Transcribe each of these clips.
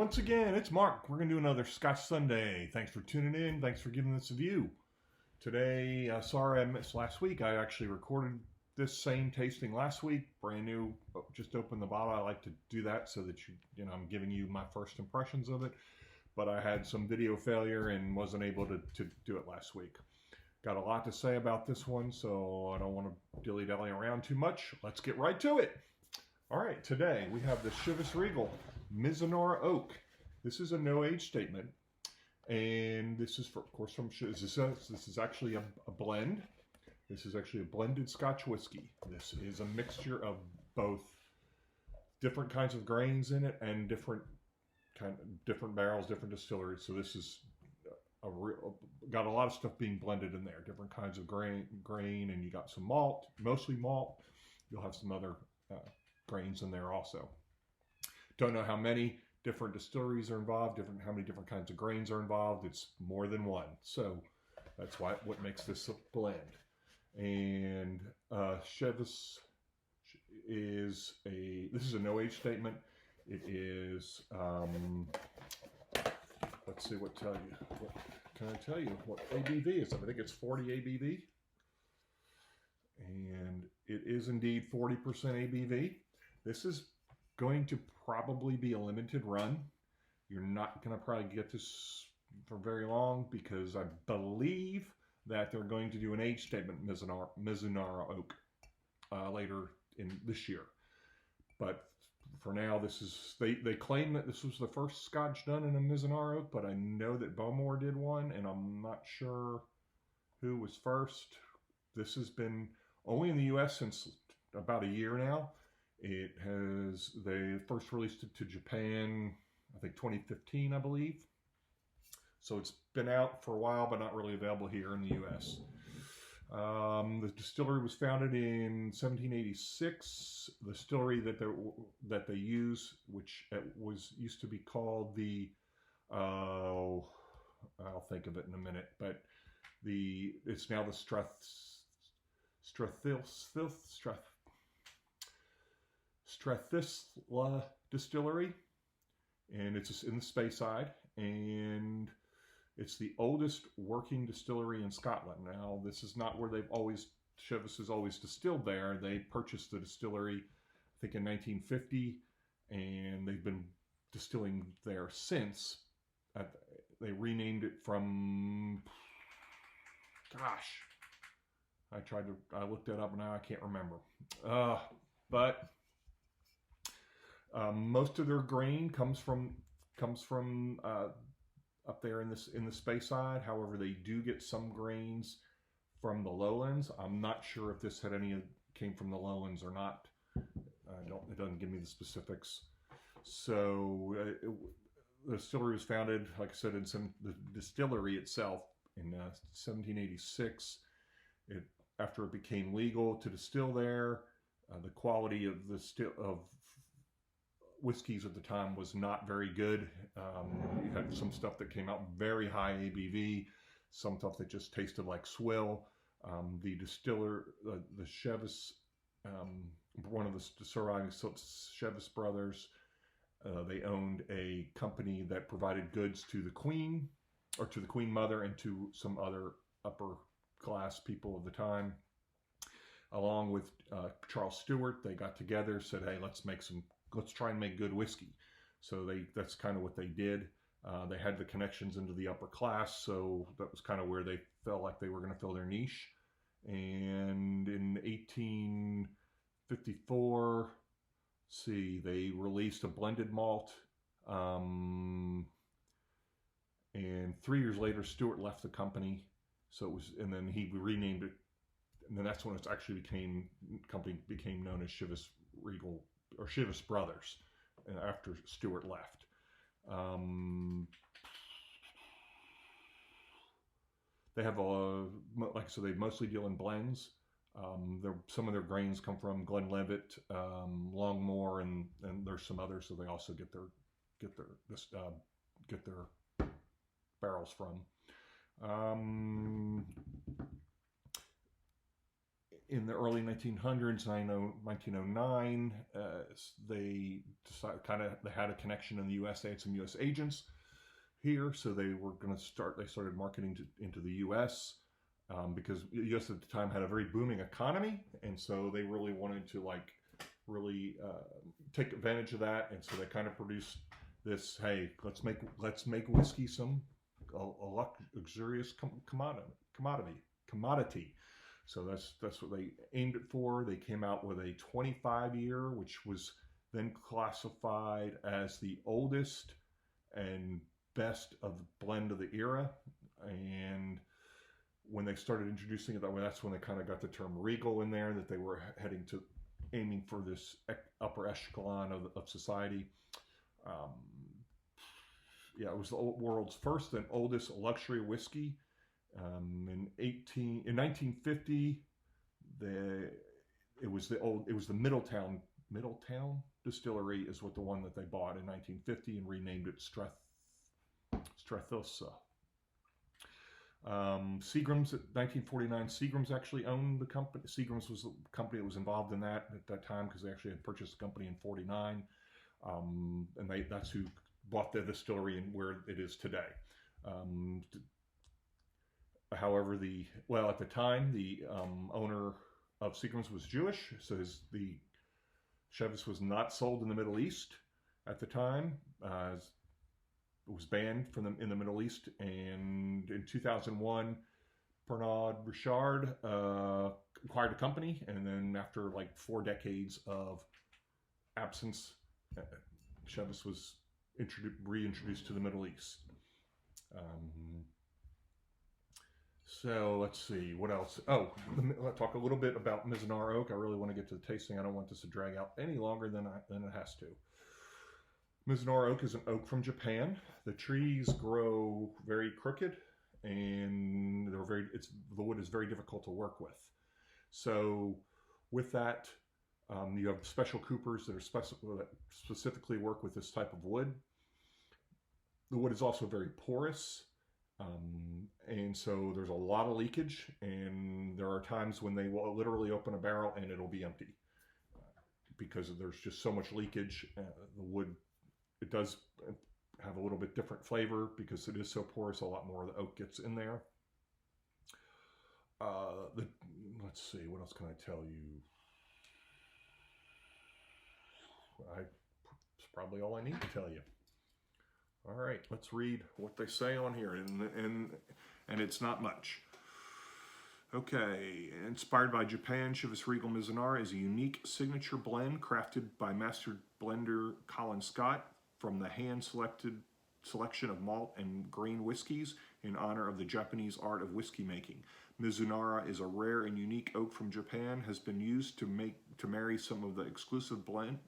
once again, it's Mark. We're going to do another Scotch Sunday. Thanks for tuning in. Thanks for giving this a view. Today, sorry I missed last week. I actually recorded this same tasting last week. Brand new, just opened the bottle. I like to do that so that I'm giving you my first impressions of it. But I had some video failure and wasn't able to do it last week. Got a lot to say about this one, so I don't want to dilly-dally around too much. Let's get right to it. All right, today we have the Chivas Regal Mizunara Oak. This is a no-age statement, and this is, of course, from Chivas. This is actually a blend. This is actually a blended Scotch whiskey. This is a mixture of both different kinds of grains in it and different barrels, different distilleries. So this is got a lot of stuff being blended in there. Different kinds of grain, and you got some malt, mostly malt. You'll have some other grains in there also. Don't know how many different distilleries are involved, how many different kinds of grains are involved. It's more than one. So that's what makes this a blend. And Chivas this is a no age statement. It is, let's see what can I tell you what ABV is? I think it's 40 ABV. And it is indeed 40% ABV. This is going to probably be a limited run. You're not going to probably get this for very long because I believe that they're going to do an age statement Mizunara Oak later in this year. But for now, they claim that this was the first Scotch done in a Mizunara Oak, but I know that Bowmore did one, and I'm not sure who was first. This has been only in the U.S. since about a year now. They first released it to Japan, I think 2015, I believe. So it's been out for a while, but not really available here in the U.S. The distillery was founded in 1786. The distillery that they use, which used to be called the, I'll think of it in a minute, but it's now the Strathlisla Distillery, and it's in the Speyside, and it's the oldest working distillery in Scotland. Now, this is not where Chivas has always distilled there. They purchased the distillery, I think, in 1950, and they've been distilling there since. They renamed it from, gosh, I looked it up now, I can't remember. But most of their grain comes from up there in the Speyside. However, they do get some grains from the lowlands. I'm not sure if this came from the lowlands or not. It doesn't give me the specifics. So the distillery was founded, like I said, the distillery itself in 1786. After it became legal to distill there, the quality of whiskeys at the time was not very good. You had some stuff that came out very high ABV, some stuff that just tasted like swill. The distiller, the Chivas, one of the surviving Chivas brothers, they owned a company that provided goods to the Queen, or to the Queen Mother, and to some other upper class people of the time. Along with Charles Stewart, they got together, said, "Hey, let's try and make good whiskey." So that's kind of what they did. They had the connections into the upper class, so that was kind of where they felt like they were going to fill their niche. And in 1854, they released a blended malt. And 3 years later, Stewart left the company. And then he renamed it. And then that's when company became known as Chivas Regal, or Chivas Brothers, after Stewart left. They have like I said, they mostly deal in blends. Some of their grains come from Glenlivet, Longmore, and there's some others. So they also get their barrels from. in the early 1900s, 1909, they decided they had a connection in the U.S. They had some U.S. agents here, so they were going to start. They started marketing into the U.S. Because the U.S. at the time had a very booming economy, and so they really wanted to really take advantage of that, and so they kind of produced this. Hey, let's make whiskey some a luxurious commodity. So that's what they aimed it for. They came out with a 25-year, which was then classified as the oldest and best of the blend of the era. And when they started introducing it that way, that's when they kind of got the term Regal in there, that they were heading to aiming for this upper echelon of society. It was the world's first and oldest luxury whiskey. In 1950, it was the Middletown distillery is what the one that they bought in 1950 and renamed it Strathosa. Seagram's at 1949. Seagram's actually owned the company. Seagram's was the company that was involved in that at that time, because they actually had purchased the company in 49, and that's who bought the distillery and where it is today. However, at the time, the owner of Seagram's was Jewish, so the Chivas was not sold in the Middle East at the time. It was banned in the Middle East, and in 2001, Pernod Ricard acquired a company, and then after 4 decades of absence, Chivas was reintroduced to the Middle East. So let's see, what else? Oh, let's talk a little bit about Mizunara oak. I really want to get to the tasting. I don't want this to drag out any longer than it has to. Mizunara oak is an oak from Japan. The trees grow very crooked, and the wood is very difficult to work with. So with that, you have special coopers that specifically work with this type of wood. The wood is also very porous, and so there's a lot of leakage, and there are times when they will literally open a barrel and it'll be empty because there's just so much leakage. The wood, it does have a little bit different flavor because it is so porous. A lot more of the oak gets in there. Let's see, what else can I tell you? It's probably all I need to tell you. All right, let's read what they say on here, and it's not much. Okay, inspired by Japan, Chivas Regal Mizunara is a unique signature blend crafted by master blender Colin Scott from the hand-selected selection of malt and grain whiskeys in honor of the Japanese art of whiskey making. Mizunara is a rare and unique oak from Japan, has been used to marry some of this exclusive blend.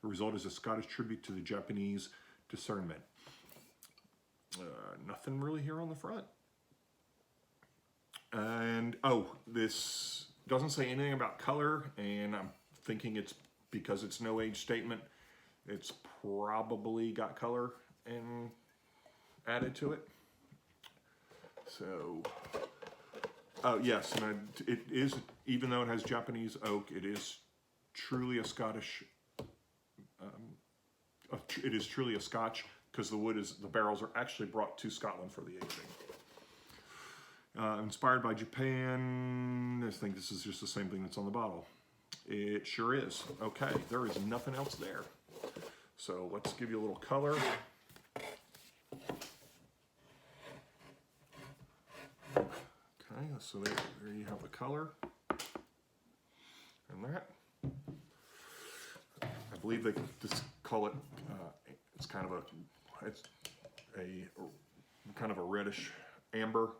The result is a Scottish tribute to the Japanese discernment. Nothing really here on the front. And this doesn't say anything about color, and I'm thinking it's because it's no age statement. It's probably got color and added to it. So, yes, and it is, even though it has Japanese oak, it is truly a Scottish. It is truly a Scotch because the barrels are actually brought to Scotland for the aging. Inspired by Japan, I think this is just the same thing that's on the bottle. It sure is. Okay, there is nothing else there. So let's give you a little color. Okay, so there you have the color. And that. I believe they just call it, it's kind of a reddish amber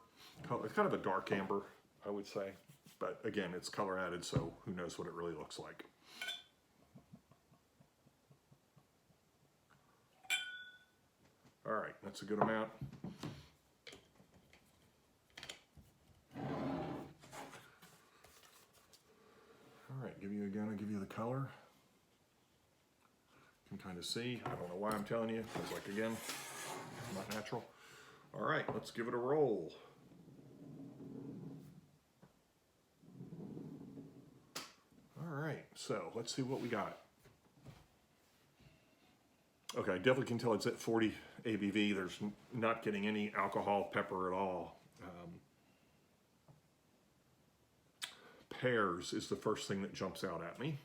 color. It's kind of a dark amber, I would say. But again, it's color added, so who knows what it really looks like. All right, that's a good amount. All right, give you the color. You can kind of see. I don't know why I'm telling you, because again, it's not natural. All right, let's give it a roll. So let's see what we got. Okay, I definitely can tell it's at 40 ABV. There's not getting any alcohol, pepper at all. Pears is the first thing that jumps out at me.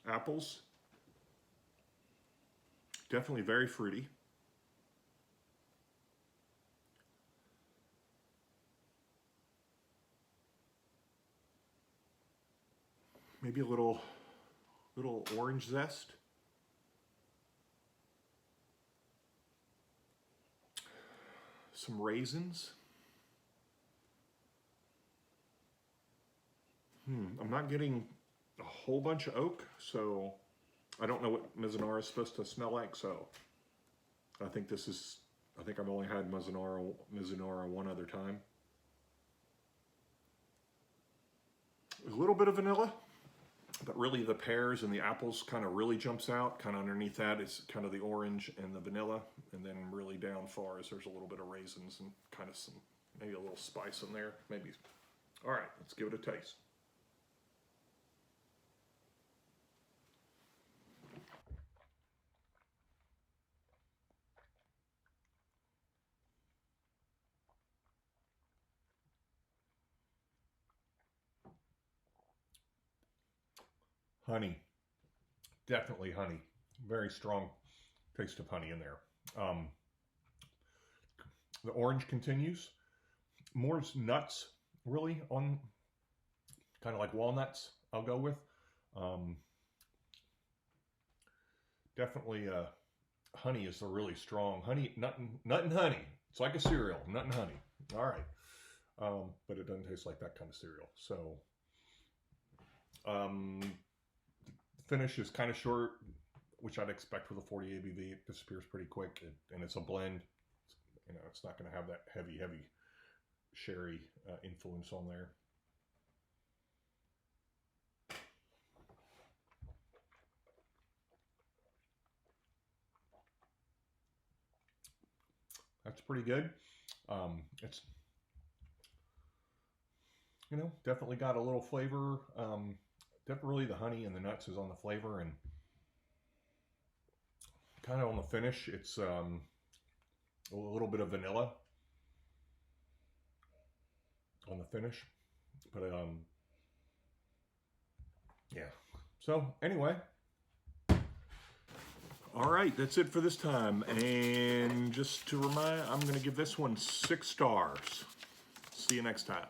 Apples, definitely very fruity. Maybe a little orange zest. Some raisins. I'm not getting a whole bunch of oak, so I don't know what Mizunara is supposed to smell like, so I think I've only had Mizunara one other time. A little bit of vanilla, but really the pears and the apples kind of really jumps out. Kind of underneath that is kind of the orange and the vanilla, and then really down far is there's a little bit of raisins and kind of maybe a little spice in there, maybe. All right, let's give it a taste. Honey, definitely honey. Very strong taste of honey in there. The orange continues. More nuts, really, on kind of like walnuts, I'll go with. Definitely honey is a really strong. Honey, nut and honey. It's like a cereal, nut and honey. All right. But it doesn't taste like that kind of cereal. So finish is kind of short, which I'd expect with a 40 ABV. It disappears pretty quick, and it's a blend. It's not going to have that heavy sherry influence on there. That's pretty good. It's definitely got a little flavor. Definitely the honey and the nuts is on the flavor, and kind of on the finish, it's a little bit of vanilla on the finish, but yeah. So anyway, all right, that's it for this time. And just to remind, I'm going to give this one 6 stars. See you next time.